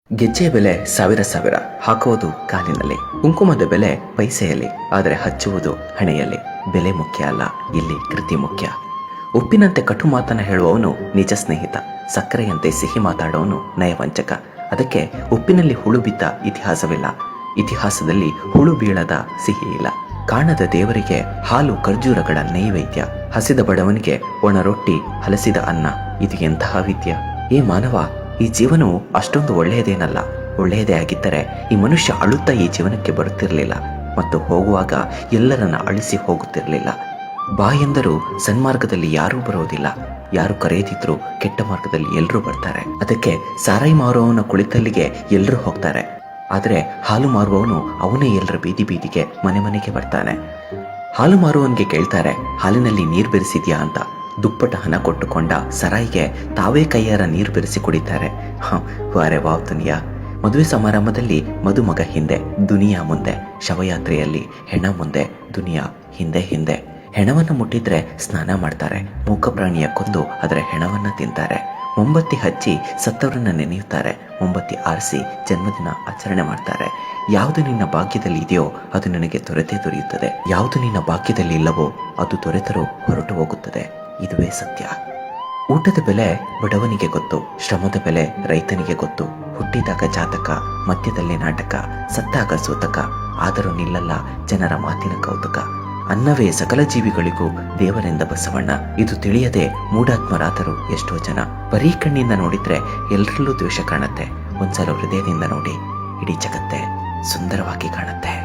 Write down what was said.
ಗೆಜ್ಜೆಯ ಬೆಲೆ ಸಾವಿರ ಸಾವಿರ, ಹಾಕುವುದು ಕಾಲಿನಲ್ಲಿ. ಕುಂಕುಮದ ಬೆಲೆ ಪೈಸೆಯಲ್ಲಿ, ಆದರೆ ಹಚ್ಚುವುದು ಹಣೆಯಲ್ಲಿ. ಬೆಲೆ ಮುಖ್ಯ ಅಲ್ಲ, ಇಲ್ಲಿ ಕೃತಿ ಮುಖ್ಯ. ಉಪ್ಪಿನಂತೆ ಕಟು ಮಾತನ್ನ ಹೇಳುವವನು ನಿಜ ಸ್ನೇಹಿತ, ಸಕ್ಕರೆಯಂತೆ ಸಿಹಿ ಮಾತಾಡೋನು ನಯವಂಚಕ. ಅದಕ್ಕೆ ಉಪ್ಪಿನಲ್ಲಿ ಹುಳು ಬಿದ್ದ ಇತಿಹಾಸವಿಲ್ಲ, ಇತಿಹಾಸದಲ್ಲಿ ಹುಳು ಬೀಳದ ಸಿಹಿ ಇಲ್ಲ. ಕಾಣದ ದೇವರಿಗೆ ಹಾಲು ಖರ್ಜೂರಗಳ ನೈವೇದ್ಯ, ಹಸಿದ ಬಡವನಿಗೆ ಒಣ ರೊಟ್ಟಿ ಹಲಸಿದ ಅನ್ನ. ಇದು ಎಂತಹ ವಿದ್ಯ! ಏ ಮಾನವ, ಈ ಜೀವನವು ಅಷ್ಟೊಂದು ಒಳ್ಳೆಯದೇನಲ್ಲ. ಒಳ್ಳೆಯದೇ ಆಗಿದ್ದರೆ ಈ ಮನುಷ್ಯ ಅಳುತ್ತಾ ಈ ಜೀವನಕ್ಕೆ ಬರುತ್ತಿರಲಿಲ್ಲ ಮತ್ತು ಹೋಗುವಾಗ ಎಲ್ಲರನ್ನ ಅಳಿಸಿ ಹೋಗುತ್ತಿರಲಿಲ್ಲ. ಬಾ ಎಂದರೂ ಸನ್ಮಾರ್ಗದಲ್ಲಿ ಯಾರೂ ಬರೋದಿಲ್ಲ, ಯಾರು ಕರೆಯದಿದ್ರು ಕೆಟ್ಟ ಮಾರ್ಗದಲ್ಲಿ ಎಲ್ಲರೂ ಬರ್ತಾರೆ. ಅದಕ್ಕೆ ಸಾರಾಯಿ ಮಾರುವವನ ಕುಳಿತಲ್ಲಿಗೆ ಎಲ್ಲರೂ ಹೋಗ್ತಾರೆ, ಆದರೆ ಹಾಲು ಮಾರುವವನು ಅವನೇ ಎಲ್ಲರ ಬೀದಿ ಬೀದಿಗೆ ಮನೆ ಮನೆಗೆ ಬರ್ತಾನೆ. ಹಾಲು ಮಾರುವವನಿಗೆ ಕೇಳ್ತಾರೆ, ಹಾಲಿನಲ್ಲಿ ನೀರು ಬೆರೆಸಿದ್ಯಾ ಅಂತ. ದುಪ್ಪಟ ಹಣ ಕೊಟ್ಟುಕೊಂಡ ಸರಾಯಿಗೆ ತಾವೇ ಕೈಯಾರ ನೀರು ಬೆರೆಸಿ ಕುಡಿತಾರೆ. ವಾರೆ ವಾವ್ ದುನಿಯಾ! ಮದುವೆ ಸಮಾರಂಭದಲ್ಲಿ ಮದುಮಗ ಹಿಂದೆ, ದುನಿಯಾ ಮುಂದೆ. ಶವಯಾತ್ರೆಯಲ್ಲಿ ಹೆಣ ಮುಂದೆ, ದುನಿಯಾ ಹಿಂದೆ ಹಿಂದೆ. ಹೆಣವನ್ನು ಮುಟ್ಟಿದ್ರೆ ಸ್ನಾನ ಮಾಡ್ತಾರೆ, ಮೂಕ ಪ್ರಾಣಿಯ ಕೊಂದು ಅದರ ಹೆಣವನ್ನ ತಿಂತಾರೆ. ಮೊಂಬತ್ತಿ ಹಚ್ಚಿ ಸತ್ತವರನ್ನ ನೆನೆಯುತ್ತಾರೆ, ಮೊಂಬತ್ತಿ ಆರಿಸಿ ಜನ್ಮದಿನ ಆಚರಣೆ ಮಾಡ್ತಾರೆ. ಯಾವುದು ನಿನ್ನ ಭಾಗ್ಯದಲ್ಲಿ ಇದೆಯೋ ಅದು ನಿನಗೆ ದೊರೆತೇ ದೊರೆಯುತ್ತದೆ, ಯಾವುದು ನಿನ್ನ ಭಾಗ್ಯದಲ್ಲಿ ಇಲ್ಲವೋ ಅದು ದೊರೆತರೂ ಹೊರಟು ಹೋಗುತ್ತದೆ. ಇದುವೇ ಸತ್ಯ. ಊಟದ ಬೆಲೆ ಬಡವನಿಗೆ ಗೊತ್ತು, ಶ್ರಮದ ಬೆಲೆ ರೈತನಿಗೆ ಗೊತ್ತು. ಹುಟ್ಟಿದಾಗ ಜಾತಕ, ಮಧ್ಯದಲ್ಲಿ ನಾಟಕ, ಸತ್ತಾಗ ಸೂತಕ, ಆದರೂ ನಿಲ್ಲಲ್ಲ ಜನರ ಮಾತಿನ ಕೌತುಕ. ಅನ್ನವೇ ಸಕಲ ಜೀವಿಗಳಿಗೂ ದೇವರೆಂದ ಬಸವಣ್ಣ, ಇದು ತಿಳಿಯದೆ ಮೂಢಾತ್ಮರಾದರು ಎಷ್ಟೋ ಜನ. ಬರೀ ಕಣ್ಣಿಂದ ನೋಡಿದ್ರೆ ಎಲ್ಲರಲ್ಲೂ ದ್ವೇಷ ಕಾಣುತ್ತೆ, ಒಂದ್ಸಲ ಹೃದಯದಿಂದ ನೋಡಿ ಇಡೀ ಜಗತ್ತೇ ಸುಂದರವಾಗಿ ಕಾಣುತ್ತೆ.